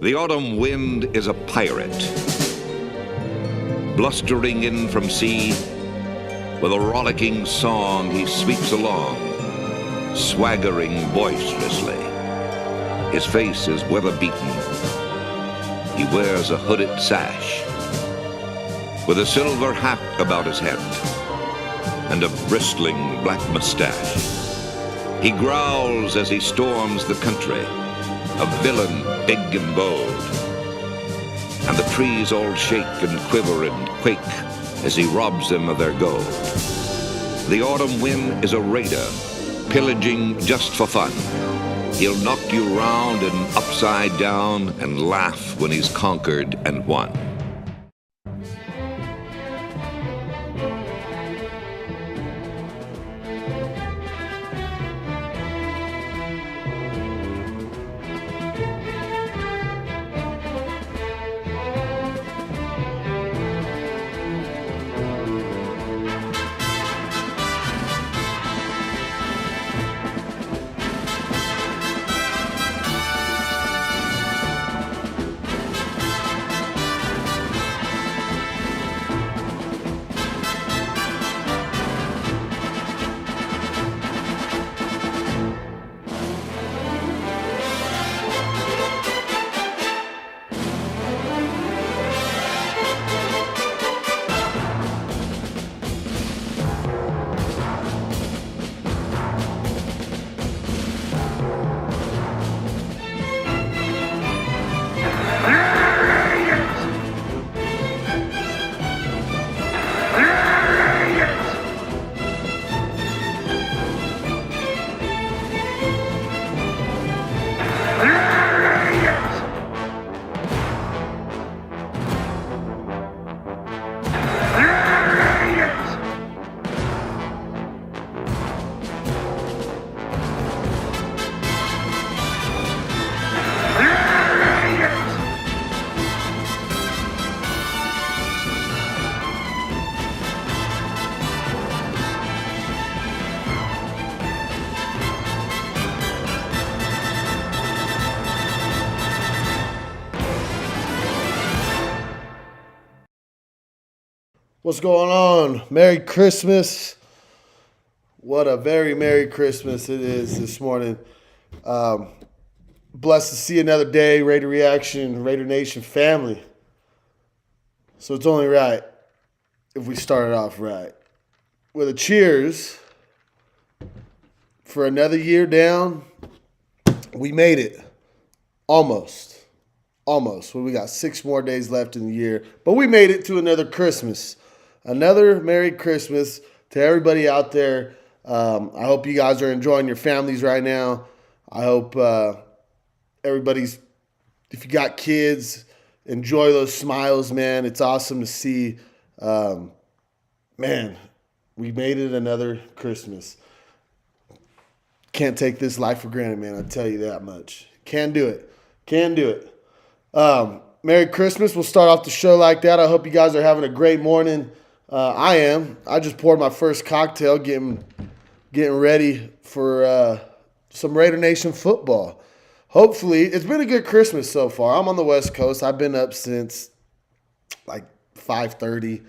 The autumn wind is a pirate, blustering in from sea. With a rollicking song he sweeps along, swaggering boisterously. His face is weather-beaten. He wears a hooded sash, with a silver hat about his head, and a bristling black mustache. He growls as he storms the country, a villain big and bold. And the trees all shake and quiver and quake as he robs them of their gold. The autumn wind is a raider, pillaging just for fun. He'll knock you round and upside down and laugh when he's conquered and won. What's going on? Merry Christmas. What a very Merry Christmas it is this morning. Blessed to see another day, Raider Reaction, Raider Nation family. So it's only right if we start it off right. With a cheers for another year down. We made it. Almost. Well, we got 6 more days left in the year, but we made it to another Christmas. Another Merry Christmas to everybody out there. I hope you guys are enjoying your families right now. I hope everybody's, if you got kids, enjoy those smiles, man. It's awesome to see. Man, we made it another Christmas. Can't take this life for granted, man. I'll tell you that much. Can do it. Merry Christmas. We'll start off the show like that. I hope you guys are having a great morning. I am. I just poured my first cocktail, getting ready for some Raider Nation football. Hopefully, it's been a good Christmas so far. I'm on the West Coast. I've been up since like 5:30,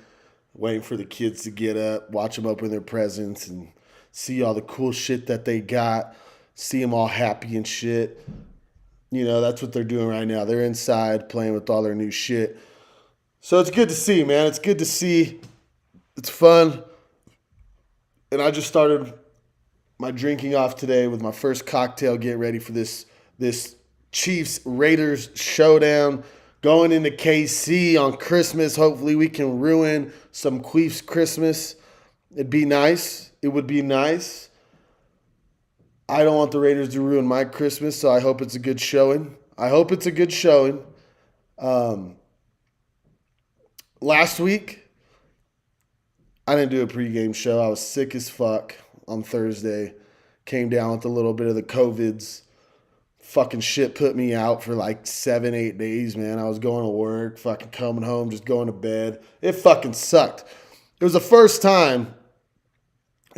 waiting for the kids to get up, watch them open their presents, and see all the cool shit that they got, see them all happy and shit. You know, that's what they're doing right now. They're inside playing with all their new shit. So it's good to see, man. It's good to see. It's fun. And I just started my drinking off today with my first cocktail, getting ready for this Chiefs Raiders showdown going into KC on Christmas. Hopefully we can ruin some Chiefs Christmas. It'd be nice. It would be nice. I don't want the Raiders to ruin my Christmas, so I hope it's a good showing. Last week, I didn't do a pregame show. I was sick as fuck on Thursday. Came down with a little bit of the COVIDs. Fucking shit put me out for like 7-8 days, man. I was going to work, fucking coming home, just going to bed. It fucking sucked. It was the first time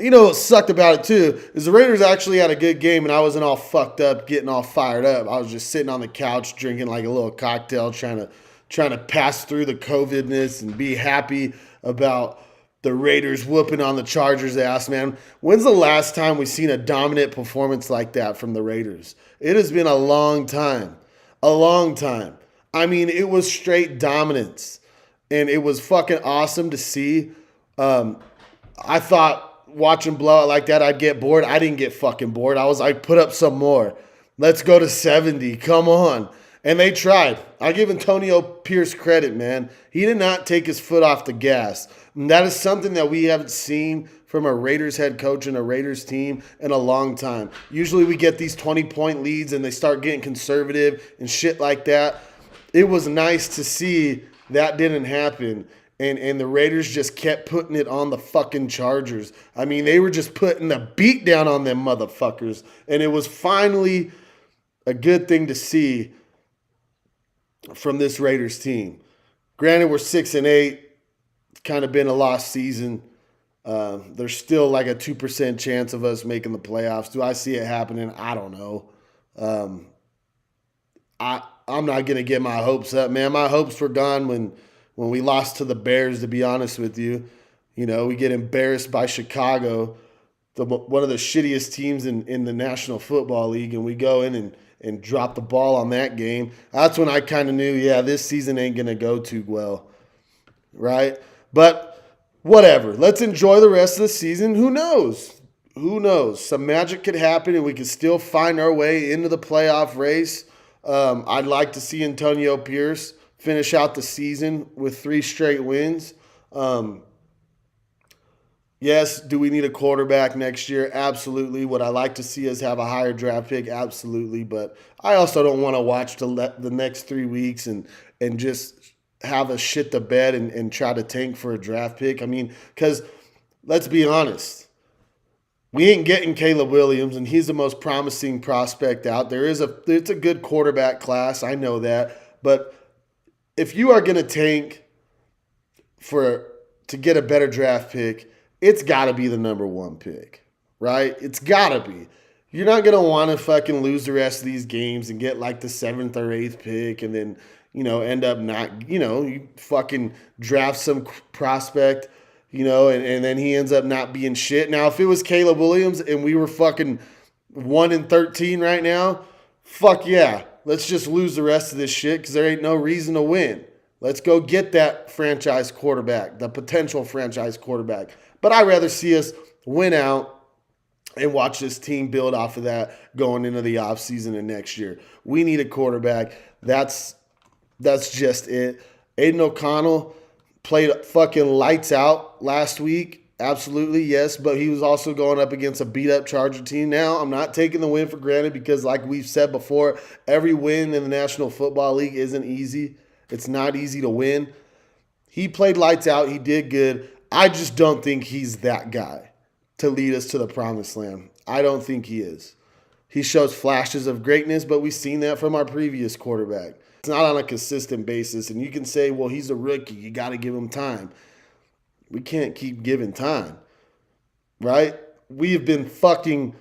You know what sucked about it too is the Raiders actually had a good game, and I wasn't all fucked up, getting all fired up. I was just sitting on the couch drinking like a little cocktail, trying to pass through the COVIDness and be happy about the Raiders whooping on the Chargers' ass, man. When's the last time we've seen a dominant performance like that from the Raiders? It has been a long time. A long time. I mean, it was straight dominance. And it was fucking awesome to see. I thought watching blowout like that, I'd get bored. I didn't get fucking bored. I was like, put up some more. Let's go to 70. Come on. And they tried. I give Antonio Pierce credit, man. He did not take his foot off the gas. And that is something that we haven't seen from a Raiders head coach and a Raiders team in a long time. Usually we get these 20-point leads and they start getting conservative and shit like that. It was nice to see that didn't happen. And the Raiders just kept putting it on the fucking Chargers. I mean, they were just putting the beat down on them motherfuckers. And it was finally a good thing to see from this Raiders team. Granted, we're 6-8. It's kind of been a lost season. There's still like a 2% chance of us making the playoffs. Do I see it happening? I don't know. I'm not going to get my hopes up, man. My hopes were gone when we lost to the Bears, to be honest with you. You know, we get embarrassed by Chicago, one of the shittiest teams in the National Football League, and we go in and drop the ball on that game. That's when I kind of knew, yeah, this season ain't going to go too well, right? But whatever. Let's enjoy the rest of the season. Who knows? Who knows? Some magic could happen, and we could still find our way into the playoff race. I'd like to see Antonio Pierce finish out the season with 3 straight wins. Yes, do we need a quarterback next year? Absolutely. Would I like to see us have a higher draft pick? Absolutely. But I also don't want to watch the next 3 weeks and just have us shit the bed and try to tank for a draft pick. I mean, because let's be honest. We ain't getting Caleb Williams, and he's the most promising prospect out there. It's a good quarterback class. I know that. But if you are going to tank to get a better draft pick, it's got to be the number 1 pick, right? It's got to be. You're not going to want to fucking lose the rest of these games and get like the 7th or 8th pick and then, end up not, you fucking draft some prospect, and then he ends up not being shit. Now, if it was Caleb Williams and we were fucking 1-13 right now, fuck yeah. Let's just lose the rest of this shit because there ain't no reason to win. Let's go get that franchise quarterback, the potential franchise quarterback. But I'd rather see us win out and watch this team build off of that going into the offseason and next year. We need a quarterback. That's just it. Aiden O'Connell played fucking lights out last week. Absolutely, yes, but he was also going up against a beat-up Charger team. Now, I'm not taking the win for granted because, like we've said before, every win in the National Football League isn't easy. It's not easy to win. He played lights out. He did good. I just don't think he's that guy to lead us to the promised land. I don't think he is. He shows flashes of greatness, but we've seen that from our previous quarterback. It's not on a consistent basis, and you can say, well, he's a rookie. You got to give him time. We can't keep giving time, right? We have been fucking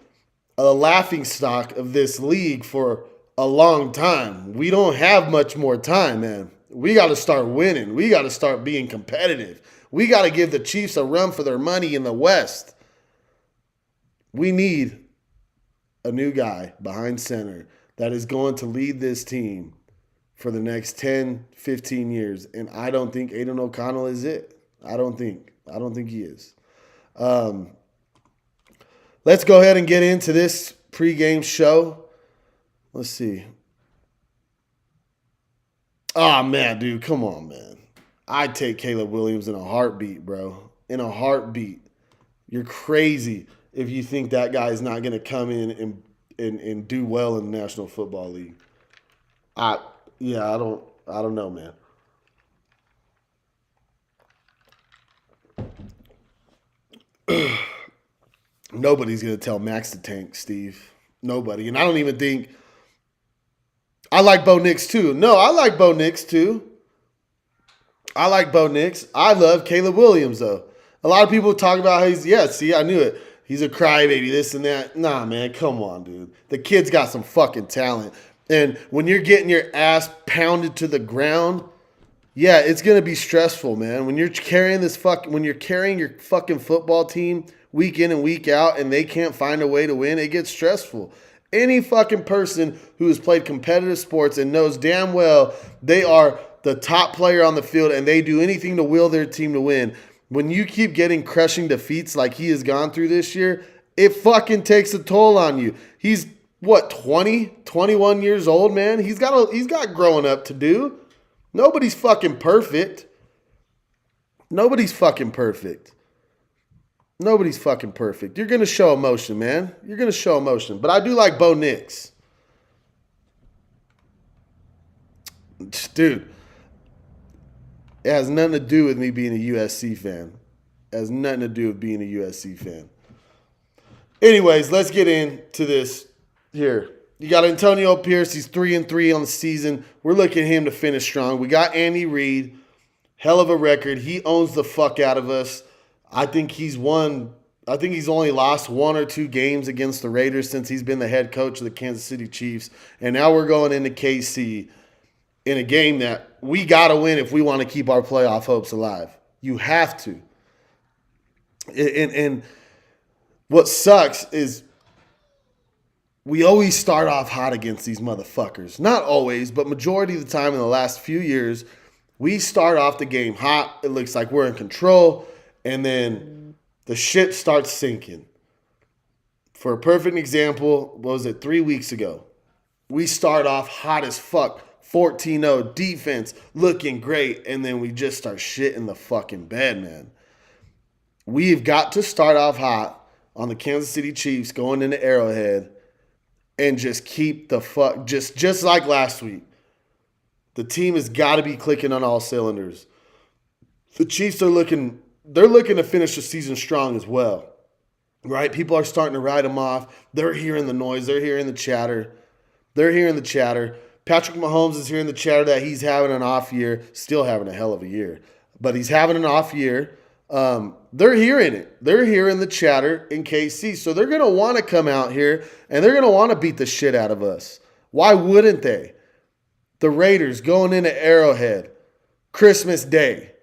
a laughingstock of this league for a long time. We don't have much more time, man. We got to start winning. We got to start being competitive. We got to give the Chiefs a run for their money in the West. We need a new guy behind center that is going to lead this team for the next 10, 15 years. And I don't think Aiden O'Connell is it. I don't think he is. Let's go ahead and get into this pregame show. Let's see. Oh, man, dude, come on, man. I'd take Caleb Williams in a heartbeat, bro. In a heartbeat. You're crazy if you think that guy is not going to come in and do well in the National Football League. I don't know, man. Nobody's going to tell Max to tank, Steve. Nobody. And I don't even think – I like Bo Nix too. No, I like Bo Nix too. I love Caleb Williams, though. A lot of people talk about how I knew it. He's a crybaby, this and that. Nah, man, come on, dude. The kid's got some fucking talent. And when you're getting your ass pounded to the ground, yeah, it's gonna be stressful, man. When you're carrying your fucking football team week in and week out and they can't find a way to win, it gets stressful. Any fucking person who has played competitive sports and knows damn well they are the top player on the field and they do anything to will their team to win. When you keep getting crushing defeats like he has gone through this year, it fucking takes a toll on you. He's what, 20, 21 years old, man? He's got growing up to do. Nobody's fucking perfect. Nobody's fucking perfect. Nobody's fucking perfect. You're going to show emotion, man. You're going to show emotion. But I do like Bo Nix. Dude, it has nothing to do with me being a USC fan. It has nothing to do with being a USC fan. Anyways, let's get into this here. You got Antonio Pierce. He's 3-3 on the season. We're looking at him to finish strong. We got Andy Reid. Hell of a record. He owns the fuck out of us. I think he's only lost 1 or 2 games against the Raiders since he's been the head coach of the Kansas City Chiefs. And now we're going into KC in a game that we got to win if we want to keep our playoff hopes alive. You have to. And what sucks is we always start off hot against these motherfuckers. Not always, but majority of the time in the last few years, we start off the game hot. It looks like we're in control, and then the shit starts sinking. For a perfect example, what was it, 3 weeks ago? We start off hot as fuck, 14-0, defense looking great, and then we just start shitting the fucking bed, man. We've got to start off hot on the Kansas City Chiefs going into Arrowhead and just keep the fuck, just like last week. The team has got to be clicking on all cylinders. The Chiefs they're looking to finish the season strong as well, right? People are starting to write them off. They're hearing the noise. They're hearing the chatter. Patrick Mahomes is hearing the chatter that he's having an off year, still having a hell of a year, but he's having an off year. They're hearing it. They're hearing the chatter in KC. So they're going to want to come out here and they're going to want to beat the shit out of us. Why wouldn't they? The Raiders going into Arrowhead, Christmas Day.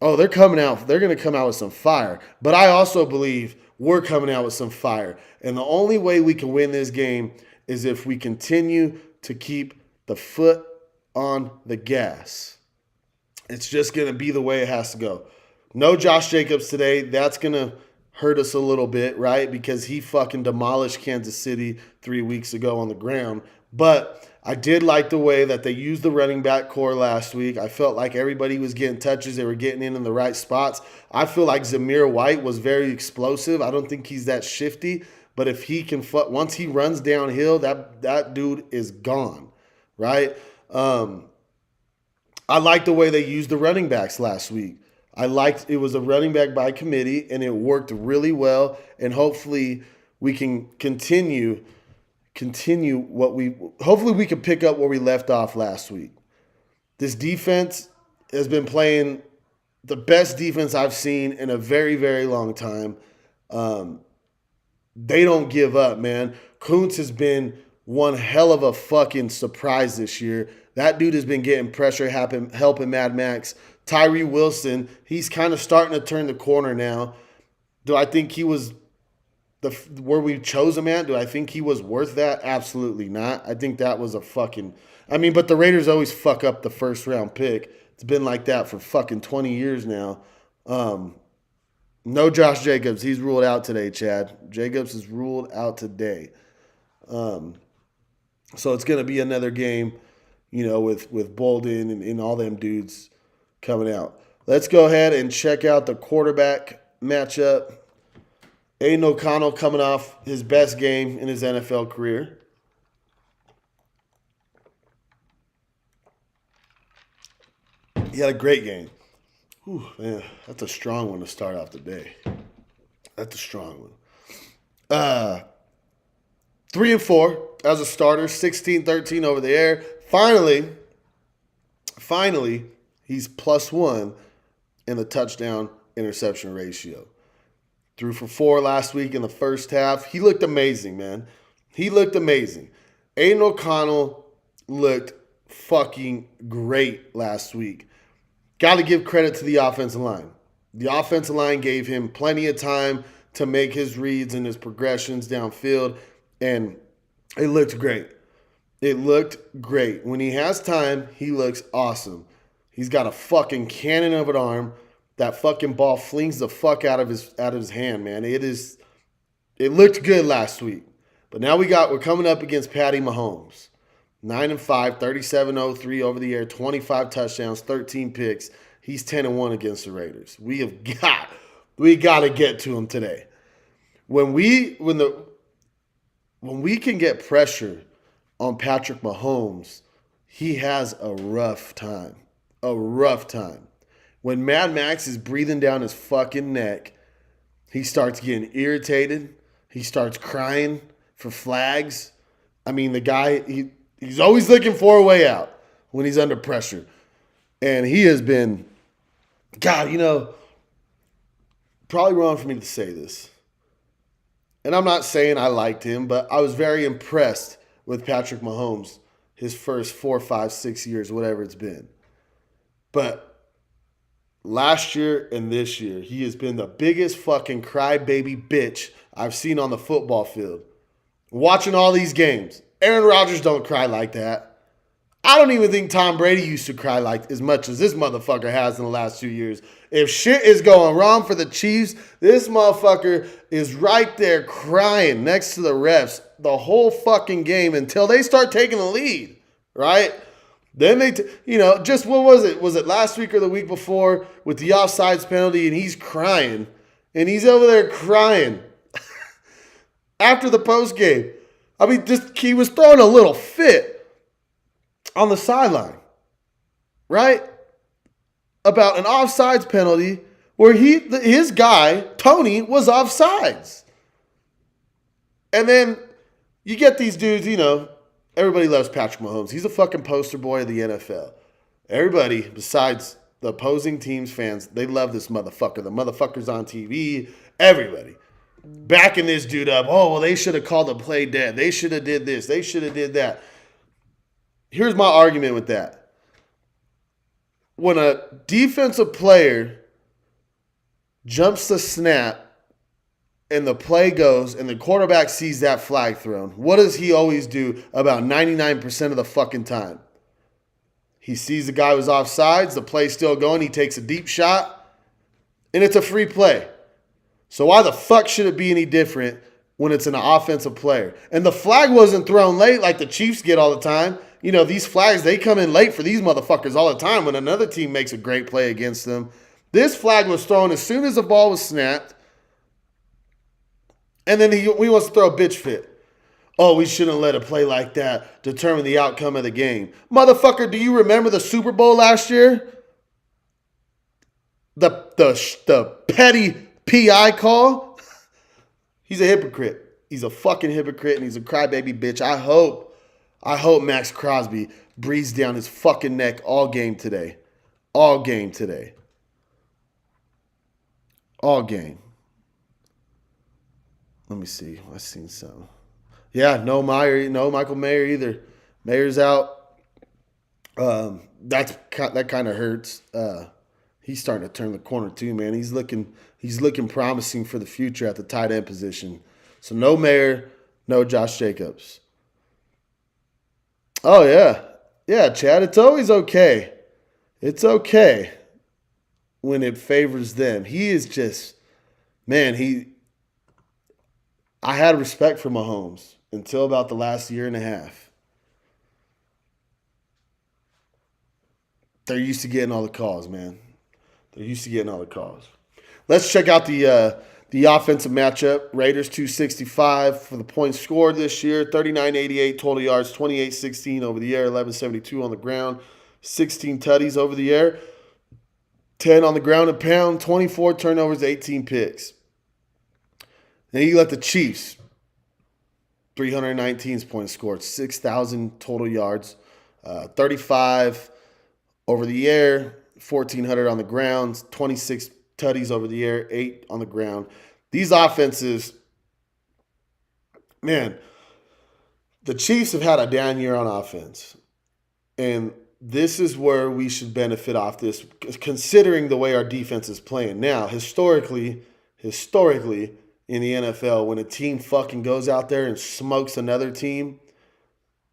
Oh, they're coming out. They're going to come out with some fire. But I also believe we're coming out with some fire. And the only way we can win this game is if we continue to keep the foot on the gas. It's just going to be the way it has to go. No Josh Jacobs today. That's going to hurt us a little bit, right? Because he fucking demolished Kansas City 3 weeks ago on the ground. But I did like the way that they used the running back core last week. I felt like everybody was getting touches. They were getting in the right spots. I feel like Zamir White was very explosive. I don't think he's that shifty. But if he can, once he runs downhill, that dude is gone, right? I liked the way they used the running backs last week. It was a running back by committee, and it worked really well. And hopefully we can continue hopefully we can pick up where we left off last week. This defense has been playing the best defense I've seen in a very, very long time. They don't give up, man. Kuntz has been one hell of a fucking surprise this year. That dude has been getting pressure, helping Mad Max. Tyree Wilson, he's kind of starting to turn the corner now. Do I think he was where we chose him at? Do I think he was worth that? Absolutely not. I think that was but the Raiders always fuck up the first round pick. It's been like that for fucking 20 years now. No Josh Jacobs. He's ruled out today, Chad. Jacobs is ruled out today. So it's going to be another game, with Bolden and all them dudes coming out. Let's go ahead and check out the quarterback matchup. Aiden O'Connell coming off his best game in his NFL career. He had a great game. Whew, man, that's a strong one to start off the day. That's a strong one. 3-4 as a starter, 16-13 over the air. Finally, he's +1 in the touchdown interception ratio. Threw for 4 last week in the first half. He looked amazing, man. He looked amazing. Aiden O'Connell looked fucking great last week. Got to give credit to the offensive line. The offensive line gave him plenty of time to make his reads and his progressions downfield, and it looked great. It looked great. When he has time, he looks awesome. He's got a fucking cannon of an arm. That fucking ball flings the fuck out of his hand, man. It looked good last week. But now we're coming up against Patty Mahomes. 9-5, 37-0-3 over the air, 25 touchdowns, 13 picks. He's 10-1 against the Raiders. We got to get to him today. When we can get pressure on Patrick Mahomes, he has a rough time. A rough time. When Mad Max is breathing down his fucking neck, he starts getting irritated. He starts crying for flags. I mean, the guy, he's always looking for a way out when he's under pressure. And he has been, God, probably wrong for me to say this. And I'm not saying I liked him, but I was very impressed with Patrick Mahomes his first 4, 5, 6 years, whatever it's been. But last year and this year, he has been the biggest fucking crybaby bitch I've seen on the football field. Watching all these games, Aaron Rodgers don't cry like that. I don't even think Tom Brady used to cry like as much as this motherfucker has in the last 2 years. If shit is going wrong for the Chiefs, this motherfucker is right there crying next to the refs the whole fucking game until they start taking the lead, right? Then just what was it? Was it last week or the week before with the offsides penalty, and he's crying, and he's over there crying after the post game. I mean, he was throwing a little fit on the sideline, right? About an offsides penalty where his guy, Tony, was offsides. And then you get these dudes, everybody loves Patrick Mahomes. He's a fucking poster boy of the NFL. Everybody, besides the opposing team's fans, they love this motherfucker. The motherfucker's on TV. Everybody. Backing this dude up. Oh, well, they should have called the play dead. They should have did this. They should have did that. Here's my argument with that. When a defensive player jumps the snap and the play goes and the quarterback sees that flag thrown, what does he always do about 99% of the fucking time? He sees the guy was offsides, the play's still going, he takes a deep shot, and it's a free play. So why the fuck should it be any different when it's an offensive player? And the flag wasn't thrown late like the Chiefs get all the time. These flags, they come in late for these motherfuckers all the time when another team makes a great play against them. This flag was thrown as soon as the ball was snapped. And then he wants to throw a bitch fit. Oh, we shouldn't let a play like that determine the outcome of the game. Motherfucker, do you remember the Super Bowl last year? The petty PI call? He's a hypocrite. He's a fucking hypocrite, and he's a crybaby bitch. I hope Max Crosby breathes down his fucking neck all game today. All game today. All game. Let me see. I've seen some. Yeah, no Michael Mayer either. Mayer's out. That kind of hurts. He's starting to turn the corner too, man. He's looking promising for the future at the tight end position. So no Mayer, no Josh Jacobs. Oh yeah. Yeah, Chad, it's always okay. It's okay when it favors them. He is just, man, I had respect for Mahomes until about the last year and a half. They're used to getting all the calls, man. They're used to getting all the calls. Let's check out the offensive matchup. Raiders 265 for the points scored this year. 39-88 total yards, 28-16 over the air, 11-72 on the ground, 16 tutties over the air, 10 on the ground and pound, 24 turnovers, 18 picks. Then you let the Chiefs, 319 points scored, 6,000 total yards, 35 over the air, 1,400 on the ground, 26 tutties over the air, 8 on the ground. These offenses, man, the Chiefs have had a down year on offense. And this is where we should benefit off this, considering the way our defense is playing. Now, historically, in the NFL, when a team fucking goes out there and smokes another team,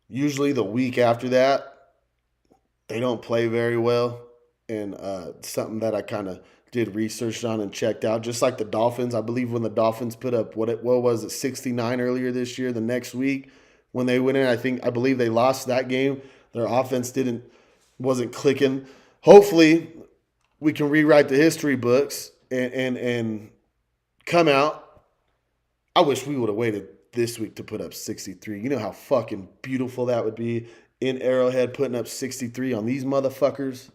usually the week after that, they don't play very well. And something that I kind of did research on and checked out, just like the Dolphins. I believe when the Dolphins put up, what was it, 69 earlier this year, the next week, when they went in, I believe they lost that game. Their offense wasn't clicking. Hopefully, we can rewrite the history books and come out. I wish we would have waited this week to put up 63. You know how fucking beautiful that would be in Arrowhead, putting up 63 on these motherfuckers.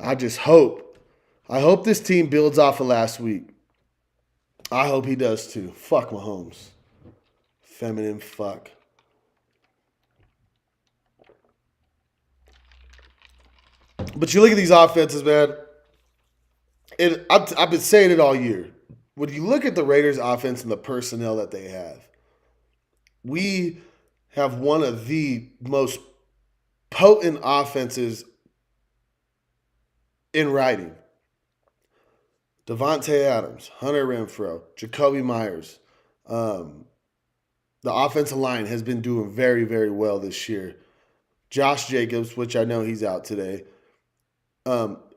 I hope this team builds off of last week. I hope he does too. Fuck Mahomes. Feminine fuck. But you look at these offenses, man. I've been saying it all year. When you look at the Raiders' offense and the personnel that they have, we have one of the most potent offenses in writing. Devontae Adams, Hunter Renfrow, Jacoby Myers. The offensive line has been doing very, very well this year. Josh Jacobs, which I know he's out today.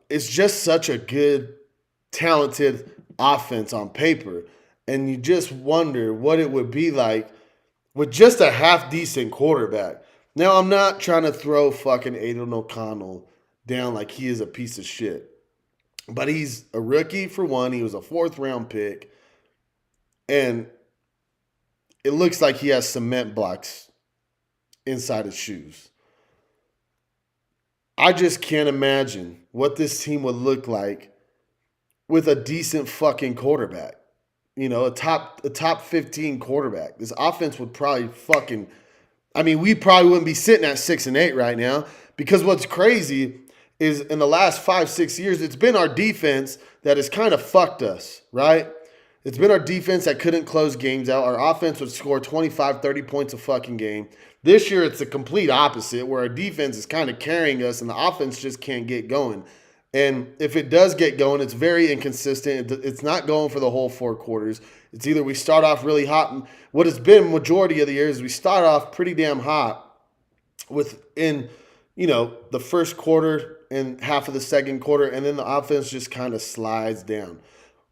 It's just such a good, talented offense on paper. And you just wonder what it would be like with just a half-decent quarterback. Now, I'm not trying to throw fucking Aiden O'Connell down like he is a piece of shit. But he's a rookie for one. He was a 4th-round pick. And it looks like he has cement blocks inside his shoes. I just can't imagine what this team would look like with a decent fucking quarterback. You know, a top 15 quarterback. This offense would probably we probably wouldn't be sitting at 6-8 right now, because what's crazy is in the last 5-6 years, it's been our defense that has kind of fucked us, right? It's been our defense that couldn't close games out. Our offense would score 25, 30 points a fucking game. This year, it's the complete opposite, where our defense is kind of carrying us and the offense just can't get going. And if it does get going, it's very inconsistent. It's not going for the whole 4 quarters. It's either we start off really hot, and what has been majority of the years, we start off pretty damn hot within, the first quarter and half of the second quarter, and then the offense just kind of slides down.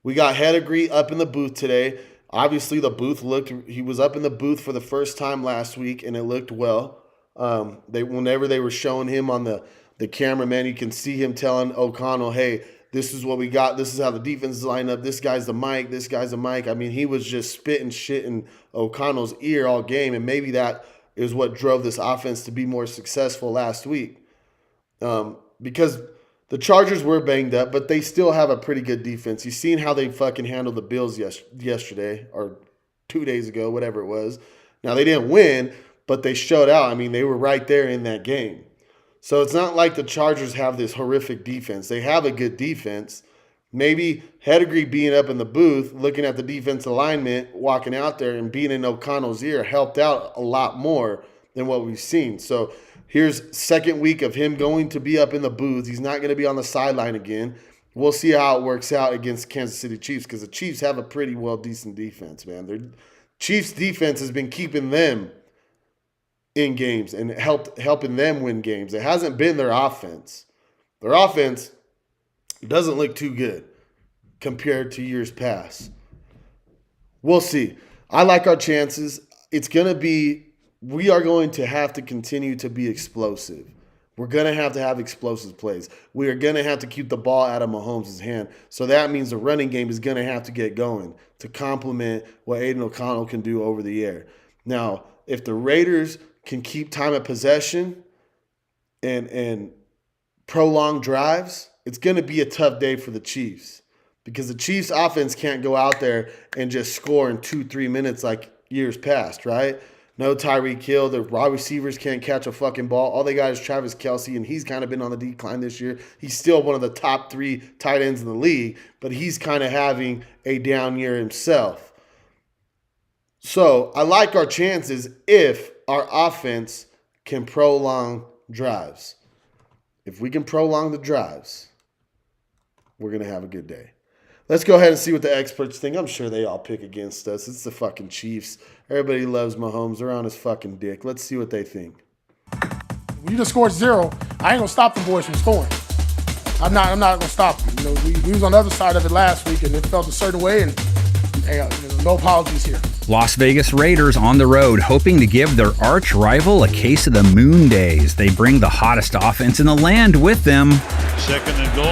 We got Hedigree up in the booth today. Obviously, he was up in the booth for the first time last week, and it looked well. Whenever they were showing him on the camera, man, you can see him telling O'Connell, hey, this is what we got. This is how the defense is lined up. This guy's the mic. This guy's the mic. I mean, he was just spitting shit in O'Connell's ear all game, and maybe that is what drove this offense to be more successful last week. Because the Chargers were banged up, but they still have a pretty good defense. You've seen how they fucking handled the Bills yesterday or 2 days ago, whatever it was. Now, they didn't win, but they showed out. I mean, they were right there in that game. So it's not like the Chargers have this horrific defense. They have a good defense. Maybe Hedigree being up in the booth, looking at the defense alignment, walking out there and being in O'Connell's ear helped out a lot more than what we've seen. So here's second week of him going to be up in the booth. He's not going to be on the sideline again. We'll see how it works out against Kansas City Chiefs, because the Chiefs have a pretty decent defense, man. Their Chiefs defense has been keeping them in games and helping them win games. It hasn't been their offense. Their offense doesn't look too good compared to years past. We'll see. I like our chances. We are going to have to continue to be explosive. We're going to have explosive plays. We are going to have to keep the ball out of Mahomes' hand. So that means the running game is going to have to get going to complement what Aiden O'Connell can do over the air. Now, if the Raiders can keep time of possession and prolong drives, it's going to be a tough day for the Chiefs, because the Chiefs offense can't go out there and just score in 2-3 minutes like years past, right? No Tyreek Hill. The wide receivers can't catch a fucking ball. All they got is Travis Kelce, and he's kind of been on the decline this year. He's still one of the top 3 tight ends in the league, but he's kind of having a down year himself. So I like our chances if our offense can prolong drives. If we can prolong the drives, we're going to have a good day. Let's go ahead and see what the experts think. I'm sure they all pick against us. It's the fucking Chiefs. Everybody loves Mahomes. They're on his fucking dick. Let's see what they think. When you just scored 0, I ain't going to stop the boys from scoring. I'm not going to stop them. You know, we was on the other side of it last week, and it felt a certain way, and hey, no apologies here. Las Vegas Raiders on the road, hoping to give their arch rival a case of the moon days. They bring the hottest offense in the land with them. 2nd and goal.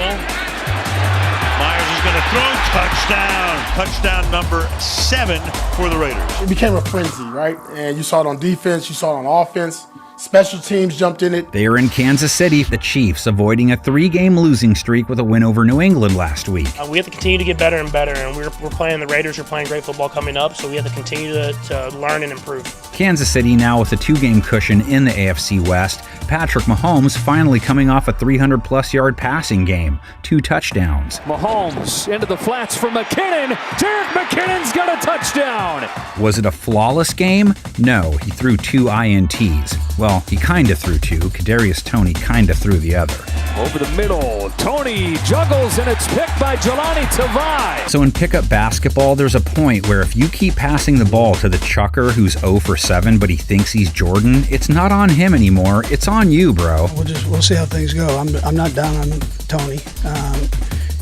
Myers is going to throw. Touchdown. Touchdown number 7 for the Raiders. It became a frenzy, right? And you saw it on defense. You saw it on offense. Special teams jumped in it. They are in Kansas City, the Chiefs avoiding a 3-game losing streak with a win over New England last week. We have to continue to get better and better, and we're playing, the Raiders are playing great football coming up, so we have to continue to learn and improve. Kansas City now with a 2-game cushion in the AFC West. Patrick Mahomes finally coming off a 300-plus yard passing game, 2 touchdowns. Mahomes into the flats for McKinnon. Jerick McKinnon's got a touchdown. Was it a flawless game? No, he threw 2 INTs. Well, he kind of threw 2. Kadarius Toney kind of threw the other. Over the middle, Toney juggles, and it's picked by Jelani Tavai. So in pickup basketball, there's a point where if you keep passing the ball to the chucker who's 0 for 7, but he thinks he's Jordan, it's not on him anymore. It's on you, bro. We'll see how things go. I'm not down on Toney.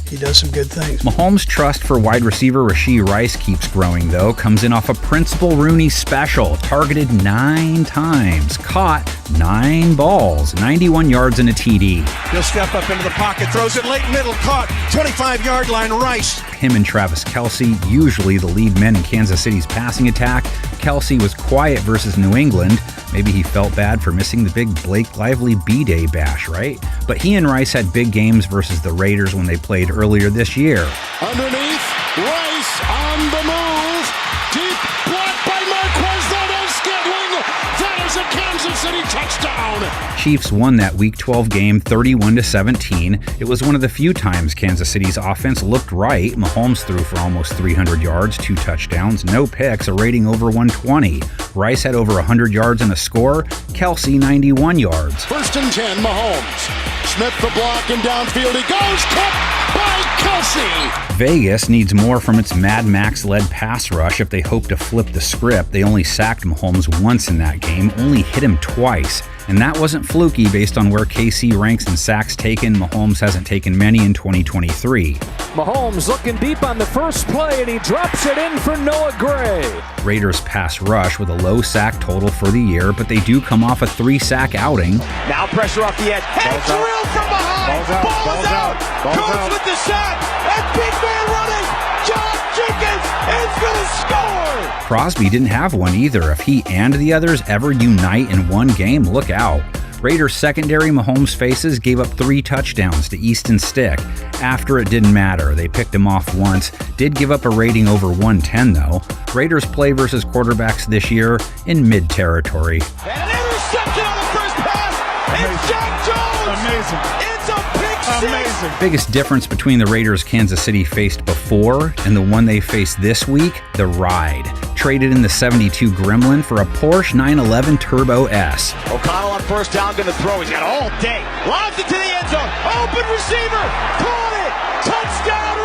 He does some good things. Mahomes' trust for wide receiver Rashee Rice keeps growing, though. Comes in off a Principal Rooney special. Targeted 9 times. Caught 9 balls. 91 yards and a TD. He'll step up into the pocket. Throws it late middle. Caught. 25-yard line. Rice. Him and Travis Kelce, usually the lead men in Kansas City's passing attack. Kelce was quiet versus New England. Maybe he felt bad for missing the big Blake Lively B-Day bash, right? But he and Rice had big games versus the Raiders when they played earlier this year. Underneath, Rice on the move. Deep block by Marquez Valdez-Scantling. That is a Kansas City touchdown. Chiefs won that Week 12 game 31-17. It was one of the few times Kansas City's offense looked right. Mahomes threw for almost 300 yards, 2 touchdowns, no picks, a rating over 120. Rice had over 100 yards and a score. Kelce 91 yards. 1st and 10, Mahomes. Smith the block and downfield he goes. Caught by Kelce. Vegas needs more from its Mad Max-led pass rush if they hope to flip the script. They only sacked Mahomes once in that game, only hit him twice. And that wasn't fluky based on where KC ranks in sacks taken. Mahomes hasn't taken many in 2023. Mahomes looking deep on the first play, and he drops it in for Noah Gray. Raiders pass rush with a low sack total for the year, but they do come off a 3-sack outing. Now pressure off the edge. Head drill from behind. Ball's out. Goes with the sack. And big man running. Josh Jenkins is going to score. Crosby didn't have one either. If he and the others ever unite in one game, look out. Raiders secondary Mahomes faces gave up 3 touchdowns to Easton Stick. After it didn't matter. They picked him off once. Did give up a rating over 110 though. Raiders play versus quarterbacks this year in mid-territory. An interception on the first pass. It's Jack Jones. Amazing. It's a pick six. Amazing. Biggest difference between the Raiders Kansas City faced before and the one they faced this week, the ride. Traded in the 72 Gremlin for a Porsche 911 Turbo S. O'Connell on first down, going to throw. He's got all day. Lobs it to the end zone. Open receiver. Caught it. Touchdown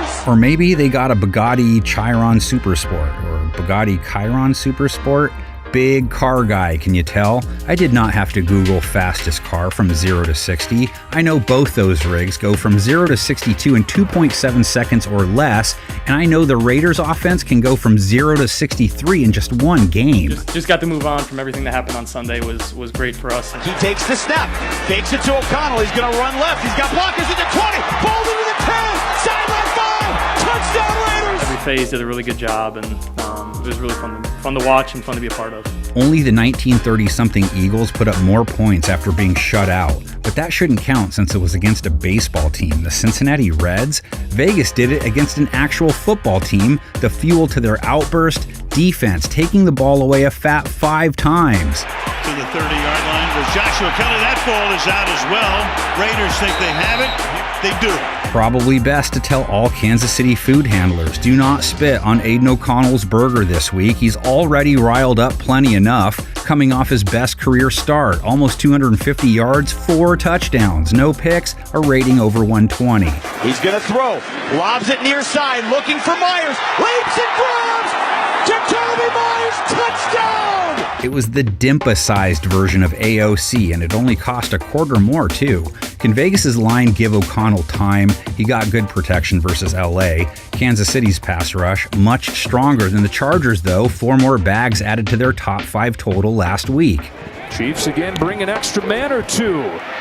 Raiders. Or maybe they got a Bugatti Chiron Supersport or Bugatti Chiron Supersport. Big car guy, can you tell? I did not have to Google fastest car from 0 to 60. I know both those rigs go from 0 to 62 in 2.7 seconds or less, and I know the Raiders offense can go from 0 to 63 in just one game. Just got to move on from everything that happened on Sunday was great for us. He takes the snap, fakes it to O'Connell. He's going to run left. He's got blockers at the 20, ball into the 10, sideline 5, touchdown Raiders. Every phase did a really good job, and it was really fun to watch and fun to be a part of. Only the 1930-something Eagles put up more points after being shut out, but that shouldn't count since it was against a baseball team, the Cincinnati Reds. Vegas did it against an actual football team, the fuel to their outburst, defense taking the ball away a fat 5 times. To the 30-yard line was Joshua Kelly. That ball is out as well. Raiders think they have it. They do. Probably best to tell all Kansas City food handlers, do not spit on Aiden O'Connell's burger this week. He's already riled up plenty enough, coming off his best career start. Almost 250 yards, 4 touchdowns, no picks, a rating over 120. He's going to throw. Lobs it near side, looking for Myers. Leaps and grabs! Jacoby Myers, touchdown! It was the Dimpa-sized version of AOC, and it only cost a quarter more, too. Can Vegas's line give O'Connell time? He got good protection versus LA. Kansas City's pass rush, much stronger than the Chargers, though. 4 more bags added to their top 5 total last week. Chiefs again bring an extra man or two,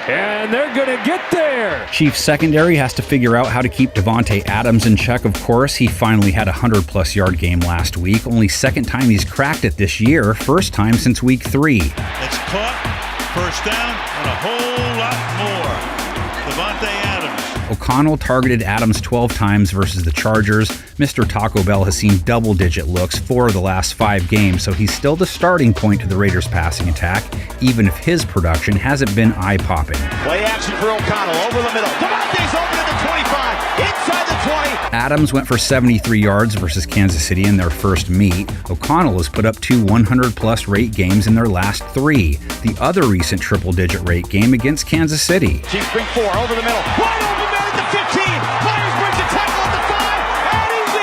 and they're going to get there. Chiefs secondary has to figure out how to keep Davante Adams in check, of course. He finally had a 100-plus yard game last week. Only second time he's cracked it this year, first time since week 3. It's caught, first down, and a whole lot more. Davante Adams. O'Connell targeted Adams 12 times versus the Chargers. Mr. Taco Bell has seen double-digit looks 4 of the last 5 games, so he's still the starting point to the Raiders' passing attack, even if his production hasn't been eye-popping. Play action for O'Connell, over the middle. Davante's open at the 25, inside the 20. Adams went for 73 yards versus Kansas City in their first meet. O'Connell has put up 2 100-plus rate games in their last 3. The other recent triple-digit rate game against Kansas City. Chiefs bring 4, over the middle. Wide open man at the 15. Myers brings a tackle at the 5, and he's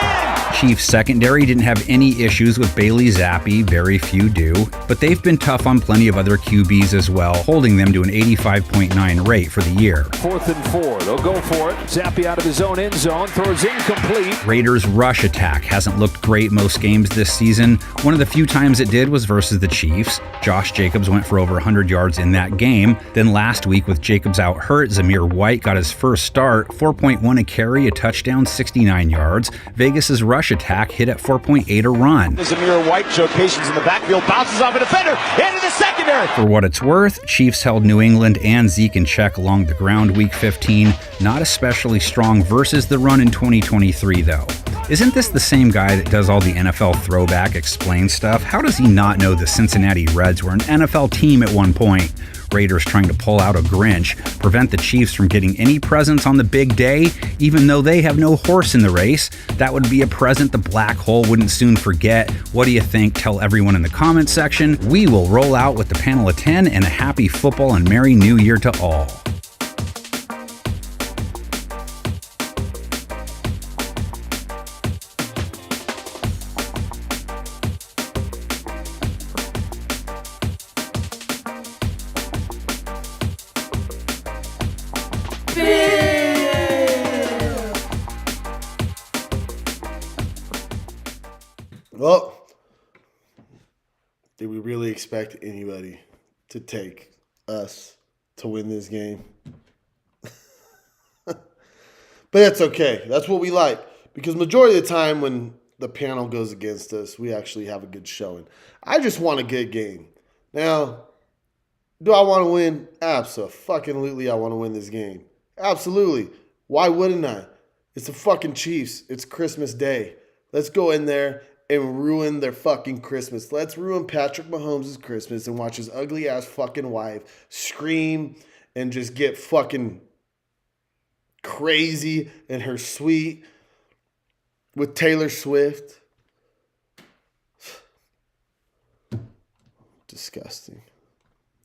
in. Chiefs secondary didn't have any issues with Bailey Zappi, very few do, but they've been tough on plenty of other QBs as well, holding them to an 85.9 rate for the year. 4th and 4, they'll go for it. Zappi out of his own end zone, throws incomplete. Raiders' rush attack hasn't looked great most games this season. One of the few times it did was versus the Chiefs. Josh Jacobs went for over 100 yards in that game. Then last week, with Jacobs out hurt, Zamir White got his first start, 4.1 a carry, a touchdown, 69 yards. Vegas' rush attack hit at 4.8 a run. Zamir White showcases in the backfield, bounces off a defender, into the secondary. For what it's worth, Chiefs held New England and Zeke in check along the ground week 15. Not especially strong versus the run in 2023, though. Isn't this the same guy that does all the NFL throwback explain stuff? How does he not know the Cincinnati Reds were an NFL team at one point? Raiders trying to pull out a Grinch, prevent the Chiefs from getting any presents on the big day, even though they have no horse in the race. That would be a present the black hole wouldn't soon forget. What do you think? Tell everyone in the comments section. We will roll out with the panel of 10 and a happy football and Merry New Year to all. Well, did we really expect anybody to take us to win this game? But that's okay. That's what we like. Because majority of the time when the panel goes against us, we actually have a good showing. I just want a good game. Now, do I want to win? Absolutely, I want to win this game. Absolutely. Why wouldn't I? It's the fucking Chiefs. It's Christmas Day. Let's go in there and ruin their fucking Christmas. Let's ruin Patrick Mahomes' Christmas and watch his ugly ass fucking wife scream and just get fucking crazy in her suite with Taylor Swift. Disgusting.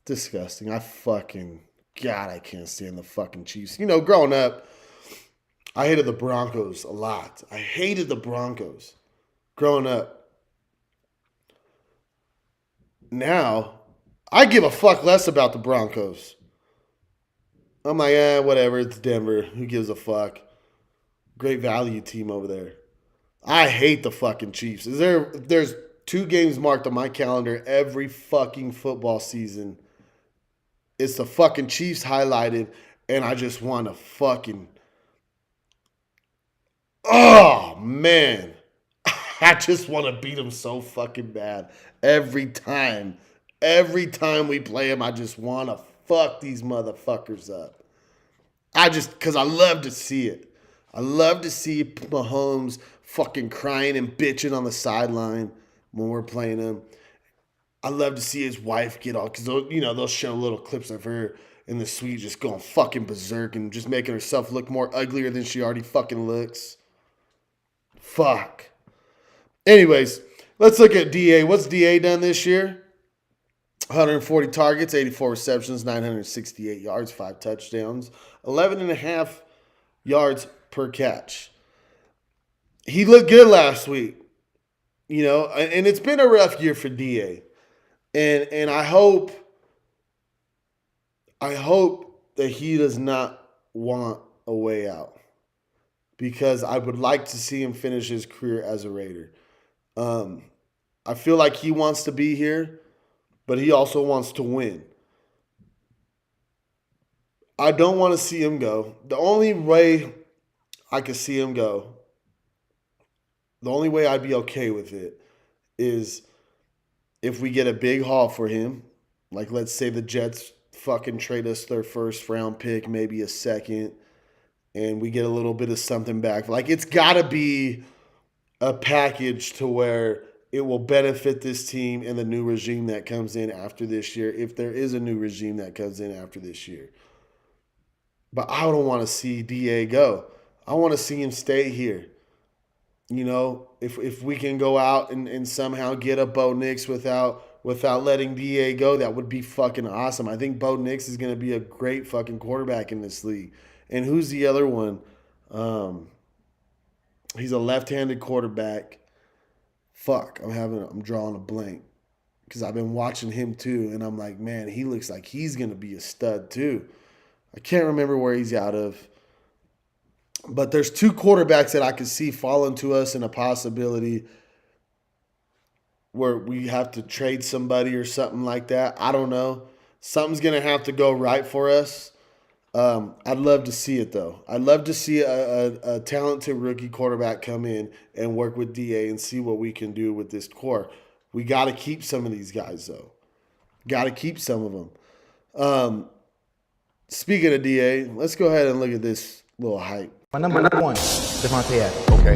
Disgusting. I can't stand the fucking Chiefs. You know, growing up, I hated the Broncos a lot. I hated the Broncos growing up. Now, I give a fuck less about the Broncos. I'm like, whatever, it's Denver. Who gives a fuck? Great value team over there. I hate the fucking Chiefs. There's 2 games marked on my calendar every fucking football season. It's the fucking Chiefs highlighted, and I just want to fucking... Oh, man. I just want to beat them so fucking bad. Every time we play them, I just want to fuck these motherfuckers up. Because I love to see it. I love to see Mahomes fucking crying and bitching on the sideline when we're playing him. I love to see his wife get all, because they'll show little clips of her in the suite just going fucking berserk and just making herself look more uglier than she already fucking looks. Fuck. Anyways, let's look at DA. What's DA done this year? 140 targets, 84 receptions, 968 yards, 5 touchdowns, 11.5 yards per catch. He looked good last week, and it's been a rough year for DA. And I hope that he does not want a way out, because I would like to see him finish his career as a Raider. I feel like he wants to be here, but he also wants to win. I don't want to see him go. The only way I could see him go, the only way I'd be okay with it, is if we get a big haul for him. Like, let's say the Jets fucking trade us their first round pick, maybe a second, and we get a little bit of something back. Like, it's got to be a package to where it will benefit this team and the new regime that comes in after this year, if there is a new regime that comes in after this year. But I don't want to see DA go. I want to see him stay here. If we can go out and somehow get a Bo Nix without letting DA go, that would be fucking awesome. I think Bo Nix is going to be a great fucking quarterback in this league. And who's the other one? He's a left-handed quarterback. Fuck, I'm drawing a blank, because I've been watching him too, and I'm like, man, he looks like he's going to be a stud too. I can't remember where he's out of. But there's 2 quarterbacks that I could see falling to us in a possibility where we have to trade somebody or something like that. I don't know. Something's going to have to go right for us. I'd love to see it, though. I'd love to see a talented rookie quarterback come in and work with DA and see what we can do with this core. We got to keep some of these guys, though. Got to keep some of them. Speaking of DA, let's go ahead and look at this little hype. My number 1, Devontae Adams. Okay.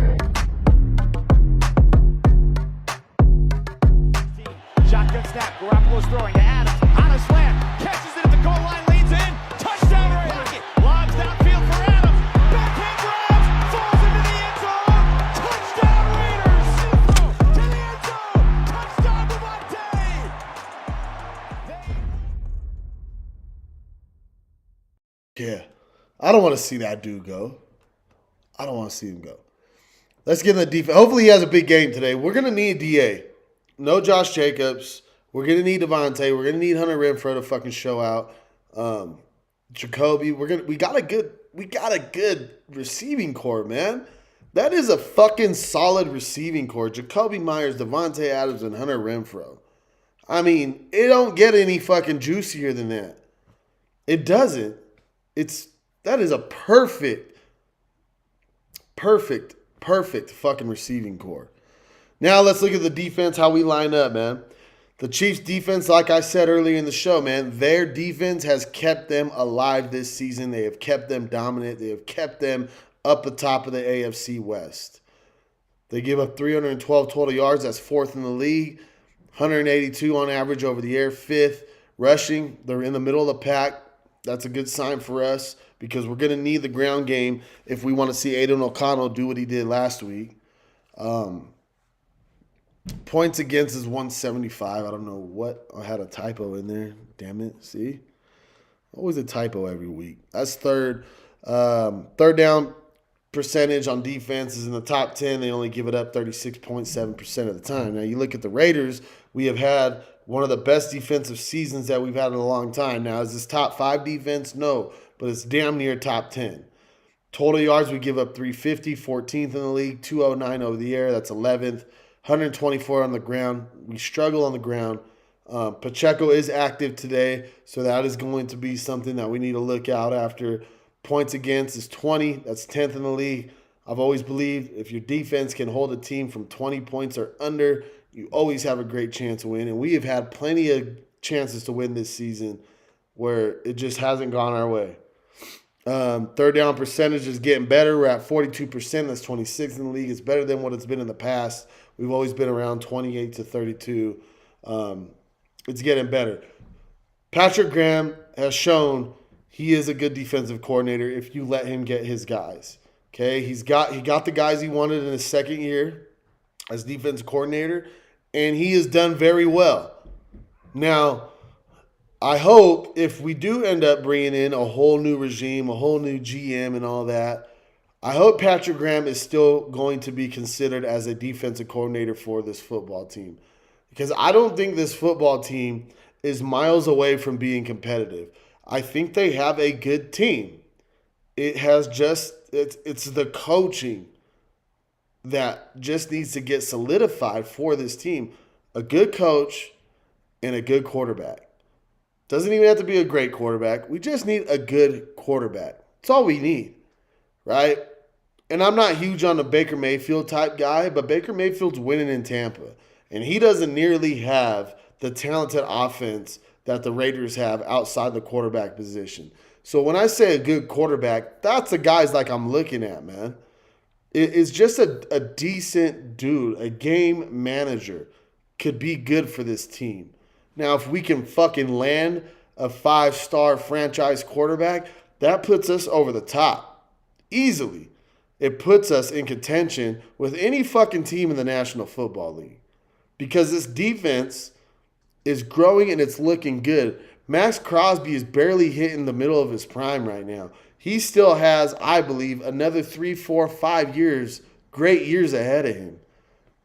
Shotgun snap. Garoppolo's throwing to Adams. On a slant. Catches it at the goal line. Leads in. Touchdown Raiders. Lobs downfield for Adams. Backhand grabs. Falls into the end zone. Touchdown Raiders. To the end zone. Touchdown Devontae. Yeah. I don't want to see that dude go. I don't want to see him go. Let's get in the defense. Hopefully he has a big game today. We're going to need DA. No Josh Jacobs. We're going to need Devontae. We're going to need Hunter Renfrow to fucking show out. Jacoby. We got a good receiving core, man. That is a fucking solid receiving core. Jacoby Myers, Devontae Adams, and Hunter Renfrow. I mean, it don't get any fucking juicier than that. It doesn't. That is a perfect fucking receiving core. Now let's look at the defense, how we line up, man. The Chiefs' defense, like I said earlier in the show, man, their defense has kept them alive this season. They have kept them dominant. They have kept them up the top of the AFC West. They give up 312 total yards. That's 4th in the league. 182 on average over the air. 5th rushing. They're in the middle of the pack. That's a good sign for us, because we're going to need the ground game if we want to see Aiden O'Connell do what he did last week. Points against is 175. I don't know what. I had a typo in there. Damn it. See? Always a typo every week. That's third. Third down percentage on defense is in the top 10. They only give it up 36.7% of the time. Now, you look at the Raiders, we have had one of the best defensive seasons that we've had in a long time. Now, is this top 5 defense? No, but it's damn near top 10. Total yards, we give up 350, 14th in the league, 209 over the air. That's 11th. 124 on the ground. We struggle on the ground. Pacheco is active today, so that is going to be something that we need to look out after. Points against is 20. That's 10th in the league. I've always believed if your defense can hold a team from 20 points or under, you always have a great chance to win. And we have had plenty of chances to win this season where it just hasn't gone our way. Third down percentage is getting better. We're at 42%. That's 26th in the league. It's better than what it's been in the past. We've always been around 28 to 32. It's getting better. Patrick Graham has shown he is a good defensive coordinator if you let him get his guys. Okay, he got the guys he wanted in his second year as defense coordinator, and he has done very well. Now, I hope if we do end up bringing in a whole new regime, a whole new GM and all that, I hope Patrick Graham is still going to be considered as a defensive coordinator for this football team. Because I don't think this football team is miles away from being competitive. I think they have a good team. It has just, it's the coaching that just needs to get solidified for this team. A good coach and a good quarterback. Doesn't even have to be a great quarterback. We just need a good quarterback. That's all we need, right? And I'm not huge on the Baker Mayfield type guy, but Baker Mayfield's winning in Tampa. And he doesn't nearly have the talented offense that the Raiders have outside the quarterback position. So when I say a good quarterback, that's the guys like I'm looking at, man. It's just a decent dude, a game manager could be good for this team. Now, if we can fucking land a 5-star franchise quarterback, that puts us over the top. Easily. It puts us in contention with any fucking team in the National Football League. Because this defense is growing and it's looking good. Max Crosby is barely hitting the middle of his prime right now. He still has, I believe, another 3, 4, 5 years, great years ahead of him.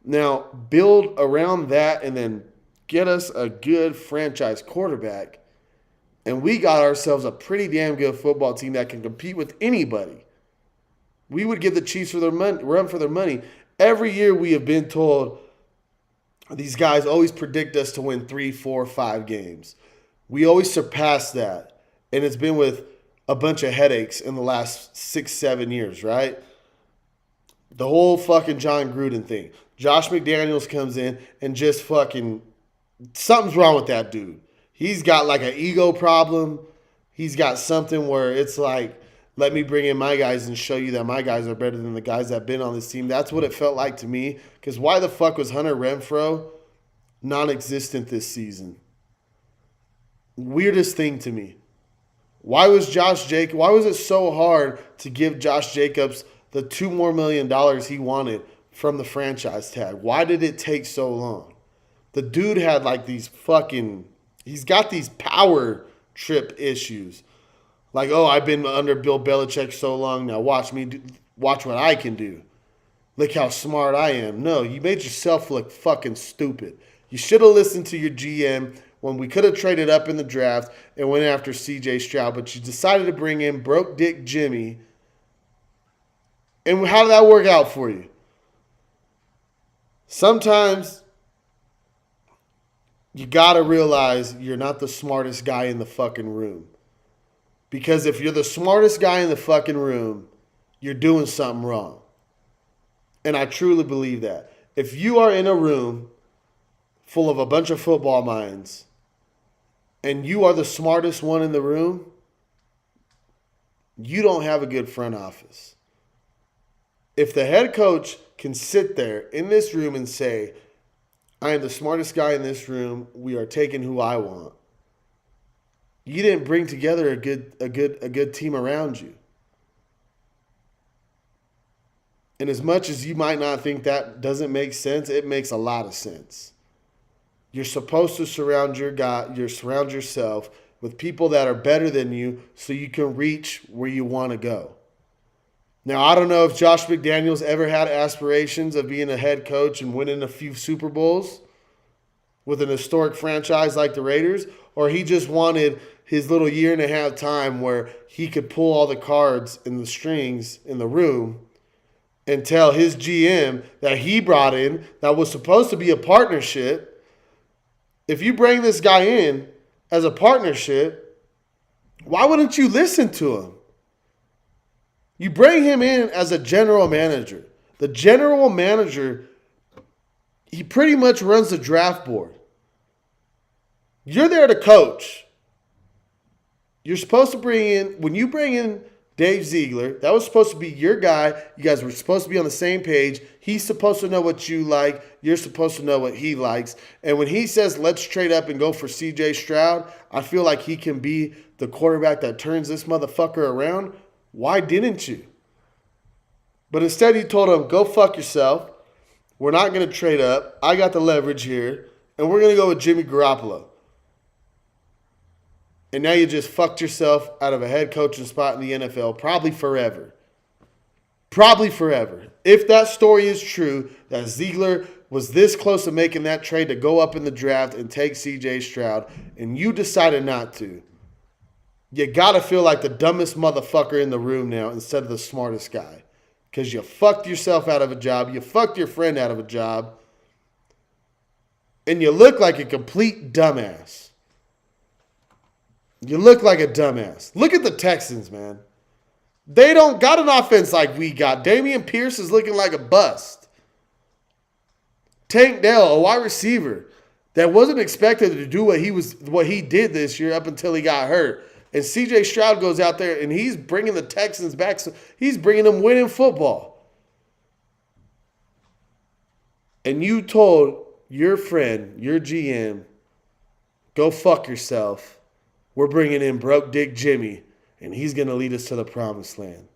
Now, build around that and then get us a good franchise quarterback, and we got ourselves a pretty damn good football team that can compete with anybody. We would give the Chiefs for their money, run for their money. Every year we have been told these guys always predict us to win 3, 4, 5 games. We always surpass that, and it's been with a bunch of headaches in the last 6, 7 years, right? The whole fucking John Gruden thing. Josh McDaniels comes in and just fucking something's wrong with that dude. He's got like an ego problem. He's got something where it's like, let me bring in my guys and show you that my guys are better than the guys that have been on this team. That's what it felt like to me. Because why the fuck was Hunter Renfrow non-existent this season? Weirdest thing to me. Why was it so hard to give Josh Jacobs the $2 more million he wanted from the franchise tag? Why did it take so long? The dude had like these he's got these power trip issues. Like, oh, I've been under Bill Belichick so long, now watch what I can do. Look how smart I am. No, you made yourself look fucking stupid. You should have listened to your GM when we could have traded up in the draft and went after C.J. Stroud, but you decided to bring in broke dick Jimmy. And how did that work out for you? Sometimes you got to realize you're not the smartest guy in the fucking room. Because if you're the smartest guy in the fucking room, you're doing something wrong. And I truly believe that. If you are in a room full of a bunch of football minds and you are the smartest one in the room, you don't have a good front office. If the head coach can sit there in this room and say, I am the smartest guy in this room, we are taking who I want, you didn't bring together a good team around you. And as much as you might not think that doesn't make sense, it makes a lot of sense. You're supposed to surround yourself with people that are better than you so you can reach where you want to go. Now, I don't know if Josh McDaniels ever had aspirations of being a head coach and winning a few Super Bowls with an historic franchise like the Raiders, or he just wanted his little 1.5 year time where he could pull all the cards and the strings in the room and tell his GM that he brought in, that was supposed to be a partnership, if you bring this guy in as a partnership, why wouldn't you listen to him? You bring him in as a general manager. The general manager, he pretty much runs the draft board. You're there to coach. You're supposed to bring in, when you bring in Dave Ziegler, that was supposed to be your guy. You guys were supposed to be on the same page. He's supposed to know what you like. You're supposed to know what he likes. And when he says, let's trade up and go for C.J. Stroud, I feel like he can be the quarterback that turns this motherfucker around. Why didn't you? But instead he told him, go fuck yourself. We're not going to trade up. I got the leverage here. And we're going to go with Jimmy Garoppolo. And now you just fucked yourself out of a head coaching spot in the NFL, probably forever. Probably forever. If that story is true, that Ziegler was this close to making that trade to go up in the draft and take C.J. Stroud, and you decided not to, you got to feel like the dumbest motherfucker in the room now instead of the smartest guy. Because you fucked yourself out of a job. You fucked your friend out of a job. And you look like a complete dumbass. You look like a dumbass. Look at the Texans, man. They don't got an offense like we got. Dameon Pierce is looking like a bust. Tank Dell, a wide receiver that wasn't expected to do what he did this year up until he got hurt. And C.J. Stroud goes out there and he's bringing the Texans back. So he's bringing them winning football. And you told your friend, your GM, go fuck yourself. We're bringing in broke dick Jimmy, and he's going to lead us to the promised land.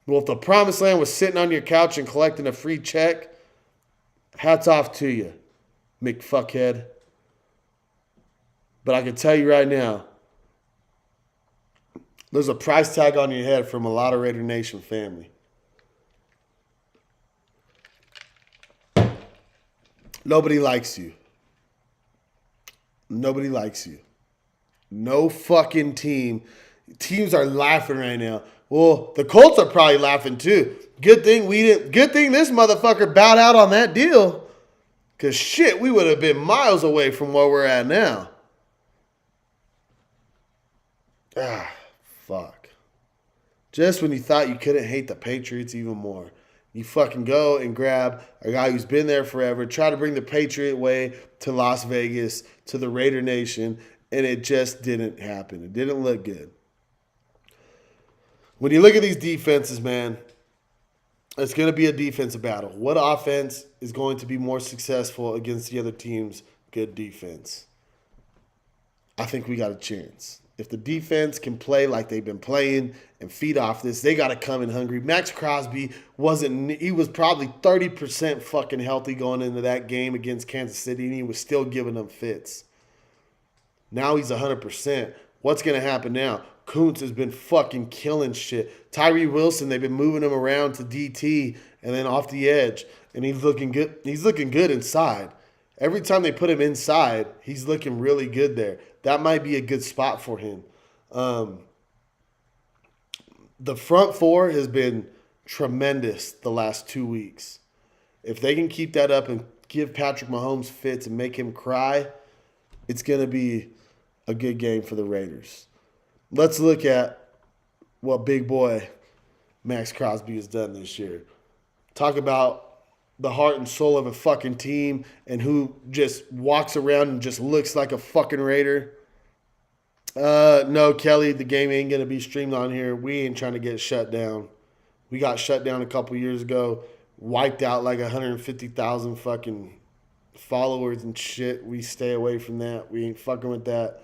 Well, if the promised land was sitting on your couch and collecting a free check, hats off to you, McFuckhead. But I can tell you right now, there's a price tag on your head from a lot of Raider Nation family. Nobody likes you. Nobody likes you. No fucking team. Teams are laughing right now. Well, the Colts are probably laughing too. Good thing this motherfucker bowed out on that deal. Because shit, we would have been miles away from where we're at now. Fuck. Just when you thought you couldn't hate the Patriots even more, you fucking go and grab a guy who's been there forever, try to bring the Patriot way to Las Vegas, to the Raider Nation, and it just didn't happen. It didn't look good. When you look at these defenses, man, it's going to be a defensive battle. What offense is going to be more successful against the other team's good defense? I think we got a chance. If the defense can play like they've been playing and feed off this, they got to come in hungry. Max Crosby he was probably 30% fucking healthy going into that game against Kansas City, and he was still giving them fits. Now he's 100%. What's going to happen now? Kuntz has been fucking killing shit. Tyree Wilson, they've been moving him around to DT and then off the edge, and he's looking good. He's looking good inside. Every time they put him inside, he's looking really good there. That might be a good spot for him. The front four has been tremendous the last 2 weeks. If they can keep that up and give Patrick Mahomes fits and make him cry, it's going to be a good game for the Raiders. Let's look at what big boy Max Crosby has done this year. Talk about the heart and soul of a fucking team and who just walks around and just looks like a fucking Raider. No, Kelly, the game ain't going to be streamed on here. We ain't trying to get shut down. We got shut down a couple years ago, wiped out like 150,000 fucking followers and shit. We stay away from that. We ain't fucking with that.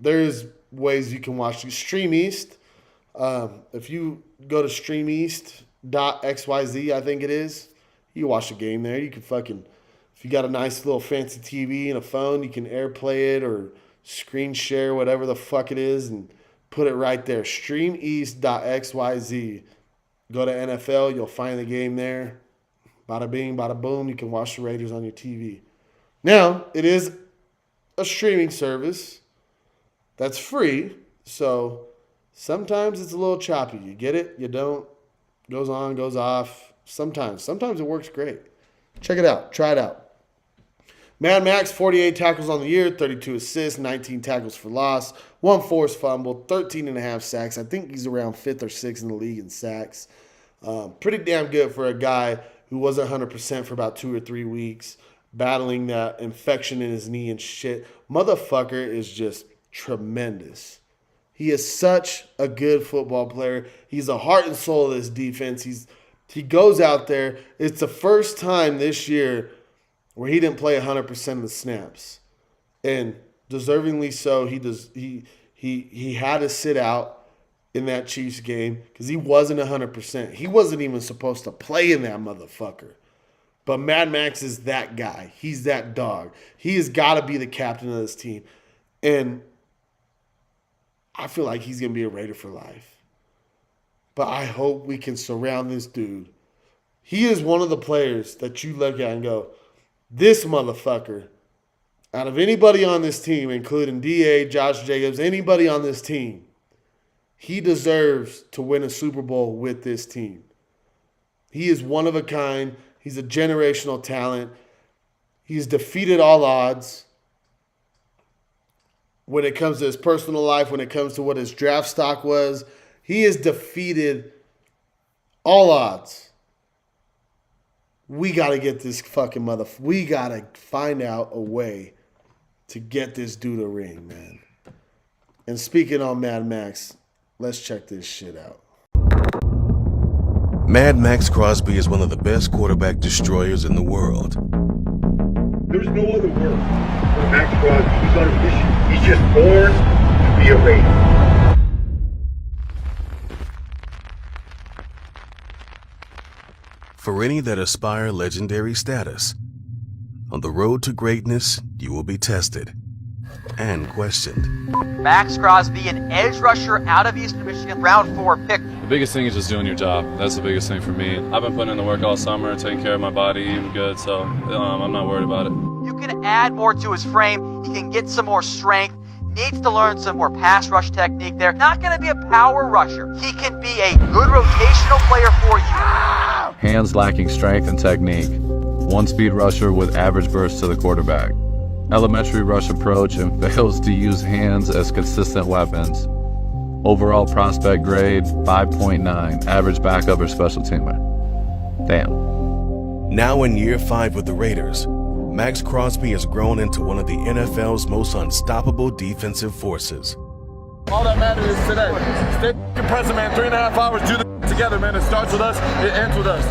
There's ways you can watch Stream East. If you go to streameast.xyz, I think it is, you can watch the game there. You can fucking, if you got a nice little fancy TV and a phone, you can AirPlay it or screen share, whatever the fuck it is, and put it right there. Streameast.xyz. Go to NFL, you'll find the game there. Bada bing, bada boom, you can watch the Raiders on your TV. Now, it is a streaming service that's free, so sometimes it's a little choppy. You get it, you don't, goes on, goes off. Sometimes it works great. Check it out, try it out. Mad Max, 48 tackles on the year, 32 assists, 19 tackles for loss, 1 forced fumble, 13.5 sacks. I think he's around 5th or 6th in the league in sacks. Pretty damn good for a guy who wasn't 100% for about 2 or 3 weeks, battling that infection in his knee and shit. Motherfucker is just tremendous. He is such a good football player. He's the heart and soul of this defense. He goes out there. It's the first time this year where he didn't play 100% of the snaps, and deservingly so. He had to sit out in that Chiefs game because he wasn't 100%. He wasn't even supposed to play in that motherfucker. But Mad Max is that guy. He's that dog. He has got to be the captain of this team, and I feel like he's gonna be a Raider for life. But I hope we can surround this dude. He is one of the players that you look at and go, this motherfucker, out of anybody on this team, including D.A., Josh Jacobs, anybody on this team, he deserves to win a Super Bowl with this team. He is one of a kind. He's a generational talent. He's defeated all odds when it comes to his personal life, when it comes to what his draft stock was. He has defeated all odds. We got to get this fucking we got to find out a way to get this dude a ring, man. And speaking on Mad Max, let's check this shit out. Mad Max Crosby is one of the best quarterback destroyers in the world. There's no other word for Max Crosby. He's on a mission. He's just born to be a Raider. For any that aspire legendary status, on the road to greatness, you will be tested and questioned. Max Crosby, an edge rusher out of Eastern Michigan, round 4 pick. The biggest thing is just doing your job. That's the biggest thing for me. I've been putting in the work all summer, taking care of my body, eating good, so I'm not worried about it. You can add more to his frame. He can get some more strength. Needs to learn some more pass rush technique there. Not going to be a power rusher. He can be a good rotational player for you. Hands lacking strength and technique. One-speed rusher with average burst to the quarterback. Elementary rush approach and fails to use hands as consistent weapons. Overall prospect grade 5.9. Average backup or special teamer. Damn. Now in year 5 with the Raiders, Max Crosby has grown into one of the NFL's most unstoppable defensive forces. All that matters is today. Stay present, man. 3.5 hours. Do the together, man. It starts with us. It ends with us.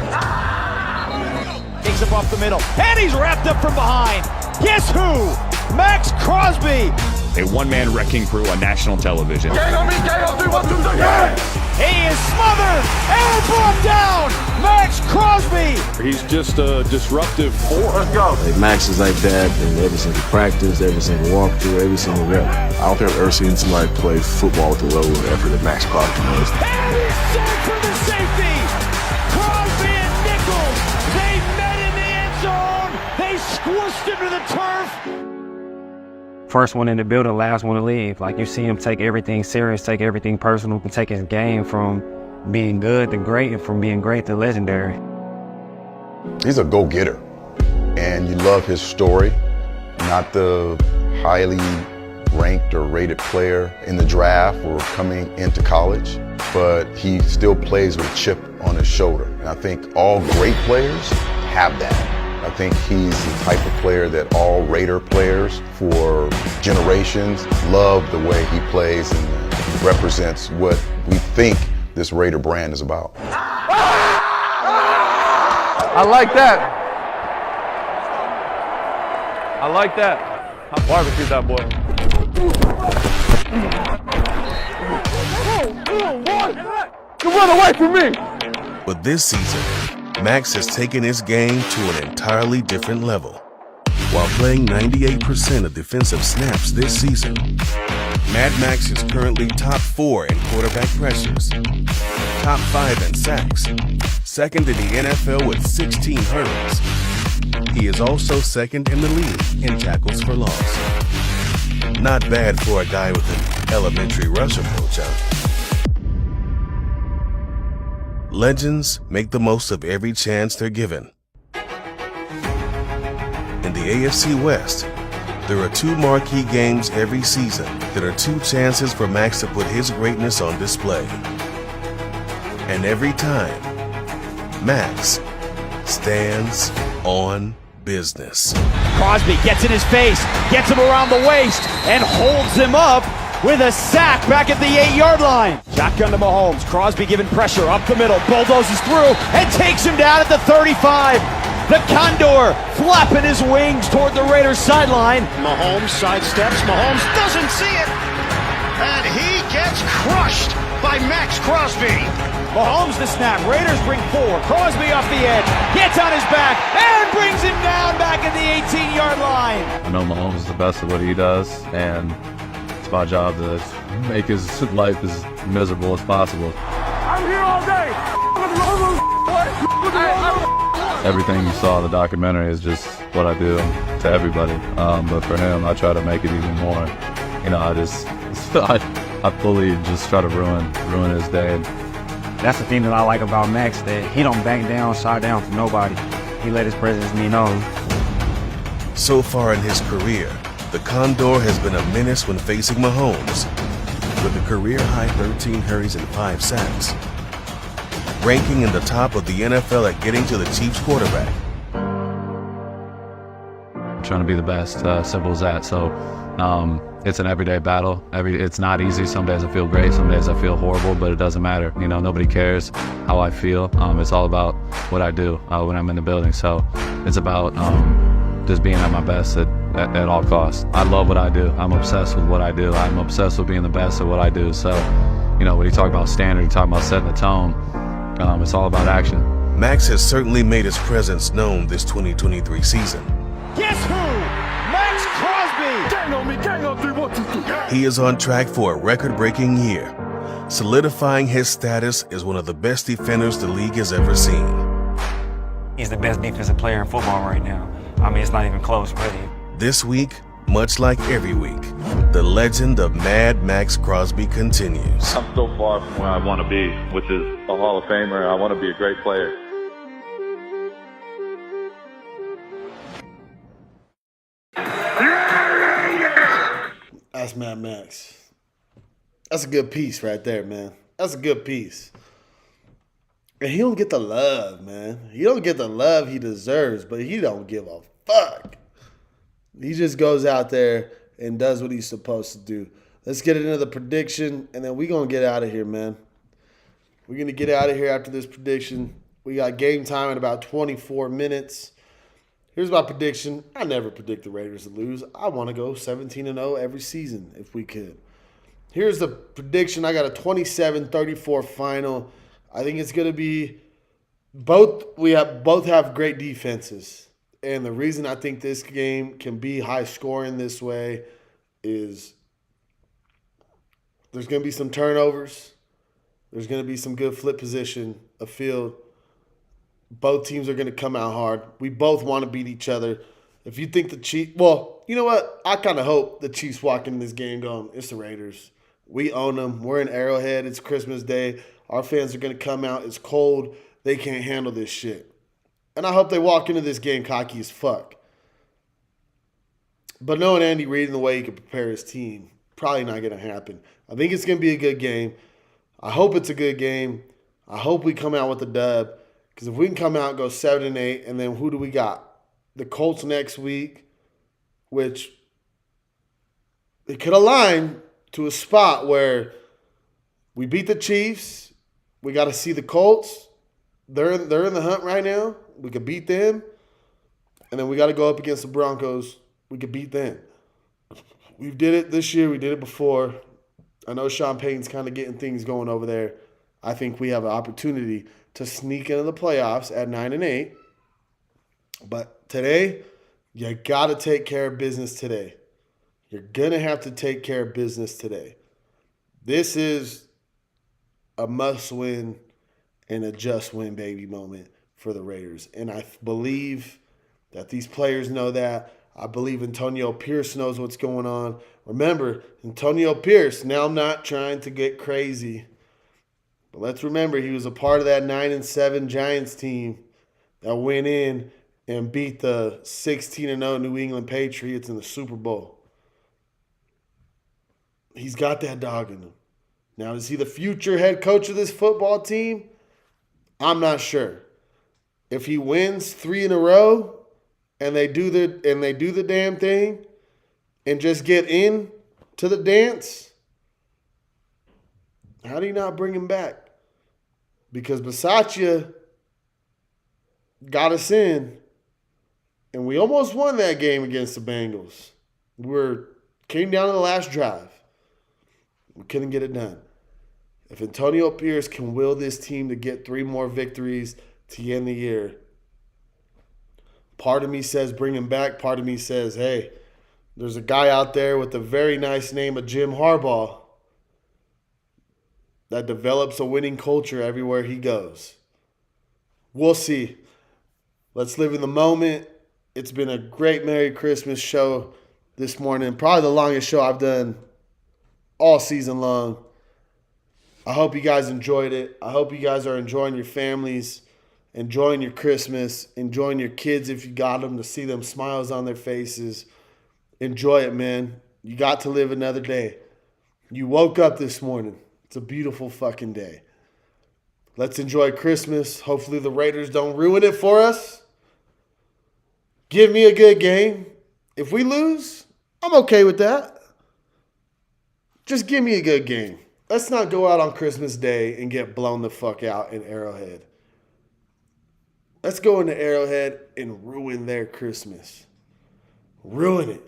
Takes him off the middle. And he's wrapped up from behind. Guess who? Max Crosby. A one-man wrecking crew on national television. Gang on me. Gang on 3, 1, 2, 3. Yeah! He is smothered and brought down. Max Crosby. He's just a disruptive force. Let's go. Like Max is like that in every single practice, every single walkthrough, every single rep. I don't think I've ever seen somebody play football with the level of effort that Max Crosby does. And he's set for the safety. Crosby and Nichols, they met in the end zone. They squished him to the turf. First one in the building, last one to leave. Like, you see him take everything serious, take everything personal, and take his game from being good to great and from being great to legendary. He's a go-getter, and you love his story. Not the highly ranked or rated player in the draft or coming into college, but he still plays with a chip on his shoulder. And I think all great players have that. I think he's the type of player that all Raider players for generations love the way he plays and he represents what we think this Raider brand is about. I like that. I like that. I barbecued that boy. You run away from me. But this season, Max has taken his game to an entirely different level. While playing 98% of defensive snaps this season, Mad Max is currently top 4 in quarterback pressures, top 5 in sacks, second in the NFL with 16 hurdles. He is also second in the league in tackles for loss. Not bad for a guy with an elementary rush approach, huh? Legends make the most of every chance they're given. In the AFC West, there are 2 marquee games every season that are 2 chances for Max to put his greatness on display. And every time, Max stands on business. Crosby gets in his face, gets him around the waist, and holds him up with a sack back at the 8-yard line. Shotgun to Mahomes. Crosby giving pressure up the middle, bulldozes through, and takes him down at the 35. The Condor flapping his wings toward the Raiders sideline. Mahomes sidesteps. Mahomes doesn't see it. And he gets crushed by Max Crosby. Mahomes the snap. Raiders bring 4. Crosby off the edge. Gets on his back and brings him down back at the 18-yard line. I know Mahomes is the best at what he does, and it's my job to make his life as miserable as possible. I'm here all day. Everything you saw in the documentary is just what I do to everybody. But for him, I try to make it even more. You know, I fully just try to ruin his day. That's the thing that I like about Max, that he don't back down, shy down for nobody. He let his presence be known. So far in his career, the Condor has been a menace when facing Mahomes, with a career-high 13 hurries and 5 sacks, ranking in the top of the NFL at getting to the Chiefs quarterback. I'm trying to be the best, simple as that. So it's an everyday battle. It's not easy. Some days I feel great, some days I feel horrible, but it doesn't matter. You know, nobody cares how I feel. It's all about what I do when I'm in the building. So it's about just being at my best at all costs. I love what I do. I'm obsessed with what I do. I'm obsessed with being the best at what I do. So, you know, when you talk about standard, you talk about setting the tone, it's all about action. Max has certainly made his presence known this 2023 season. Guess who? Max Crosby! Gang on me, gang on 3, 1, 2, 3. He is on track for a record-breaking year, solidifying his status as one of the best defenders the league has ever seen. He's the best defensive player in football right now. I mean, it's not even close, really. This week, much like every week, the legend of Mad Max Crosby continues. I'm so far from where I want to be, which is a Hall of Famer. I want to be a great player. That's Mad Max. That's a good piece right there, man. That's a good piece. And he don't get the love, man. He don't get the love he deserves, but he don't give a fuck. He just goes out there and does what he's supposed to do. Let's get into the prediction, and then we're going to get out of here, man. We're going to get out of here after this prediction. We got game time in about 24 minutes. Here's my prediction. I never predict the Raiders to lose. I want to go 17-0 every season if we could. Here's the prediction. I got a 27-34 final. I think it's going to be both have great defenses. And the reason I think this game can be high scoring this way is there's going to be some turnovers. There's going to be some good flip position of field. Both teams are going to come out hard. We both want to beat each other. If you think the Chiefs – well, you know what? I kind of hope the Chiefs walk into this game going, it's the Raiders. We own them. We're in Arrowhead. It's Christmas Day. Our fans are going to come out. It's cold. They can't handle this shit. And I hope they walk into this game cocky as fuck. But knowing Andy Reid and the way he can prepare his team, probably not going to happen. I think it's going to be a good game. I hope it's a good game. I hope we come out with a dub. Because if we can come out and go 7-8, and then who do we got? The Colts next week, which it could align to a spot where we beat the Chiefs. We got to see the Colts. They're in the hunt right now. We could beat them. And then we got to go up against the Broncos. We could beat them. We did it this year. We did it before. I know Sean Payton's kind of getting things going over there. I think we have an opportunity to sneak into the playoffs at 9-8. But today, you got to take care of business today. You're going to have to take care of business today. This is a must-win and a just-win baby moment for the Raiders. And I believe that these players know that. I believe Antonio Pierce knows what's going on. Remember, Antonio Pierce, now I'm not trying to get crazy, but let's remember he was a part of that 9-7 Giants team that went in and beat the 16-0 New England Patriots in the Super Bowl. He's got that dog in him. Now, is he the future head coach of this football team? I'm not sure. If he wins 3 in a row and they do the damn thing and just get in to the dance, how do you not bring him back? Because Bisaccia got us in, and we almost won that game against the Bengals. Came down to the last drive. We couldn't get it done. If Antonio Pierce can will this team to get 3 more victories to end the year, part of me says bring him back. Part of me says, hey, there's a guy out there with the very nice name of Jim Harbaugh that develops a winning culture everywhere he goes. We'll see. Let's live in the moment. It's been a great Merry Christmas show this morning. Probably the longest show I've done all season long. I hope you guys enjoyed it. I hope you guys are enjoying your families, enjoying your Christmas, enjoying your kids if you got them, to see them smiles on their faces. Enjoy it, man. You got to live another day. You woke up this morning. It's a beautiful fucking day. Let's enjoy Christmas. Hopefully the Raiders don't ruin it for us. Give me a good game. If we lose, I'm okay with that. Just give me a good game. Let's not go out on Christmas Day and get blown the fuck out in Arrowhead. Let's go into Arrowhead and ruin their Christmas. Ruin it.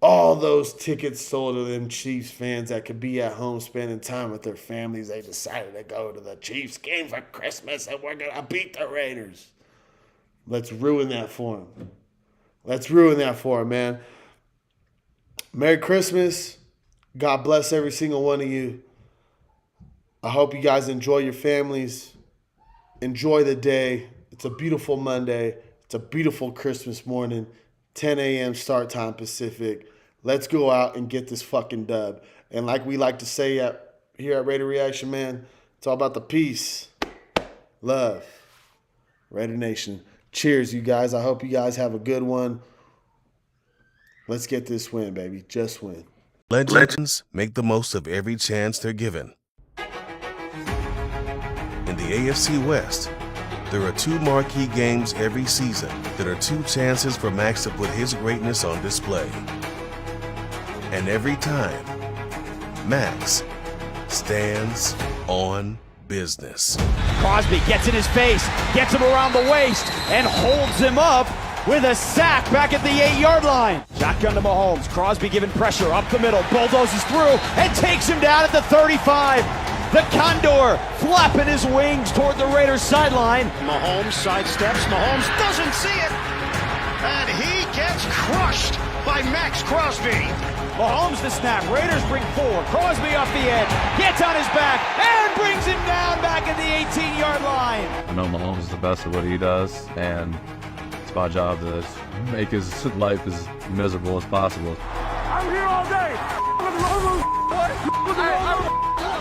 All those tickets sold to them Chiefs fans that could be at home spending time with their families. They decided to go to the Chiefs game for Christmas and we're going to beat the Raiders. Let's ruin that for them. Let's ruin that for them, man. Merry Christmas. God bless every single one of you. I hope you guys enjoy your families. Enjoy the day. It's a beautiful Monday. It's a beautiful Christmas morning. 10 a.m. start time Pacific. Let's go out and get this fucking dub. And like we like to say here at Raider Reaction, man, it's all about the peace, love, Raider Nation. Cheers, you guys. I hope you guys have a good one. Let's get this win, baby. Just win. Legends make the most of every chance they're given. In the AFC West, there are 2 marquee games every season that are 2 chances for Max to put his greatness on display. And every time, Max stands on business. Crosby gets in his face, gets him around the waist, and holds him up with a sack back at the 8-yard line. Shotgun to Mahomes. Crosby giving pressure up the middle, bulldozes through, and takes him down at the 35. The Condor flapping his wings toward the Raiders sideline. Mahomes sidesteps. Mahomes doesn't see it. And he gets crushed by Max Crosby. Mahomes the snap. Raiders bring 4. Crosby off the edge. Gets on his back and brings him down back at the 18-yard line. I know Mahomes is the best at what he does, and it's my job to make his life as miserable as possible. I'm here all day.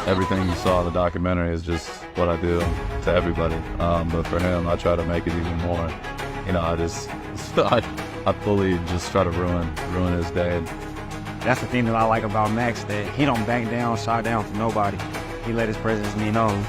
Everything you saw in the documentary is just what I do to everybody. But for him, I try to make it even more. You know, I fully just try to ruin his day. That's the thing that I like about Max, that he don't back down, shy down for nobody. He let his presence be known.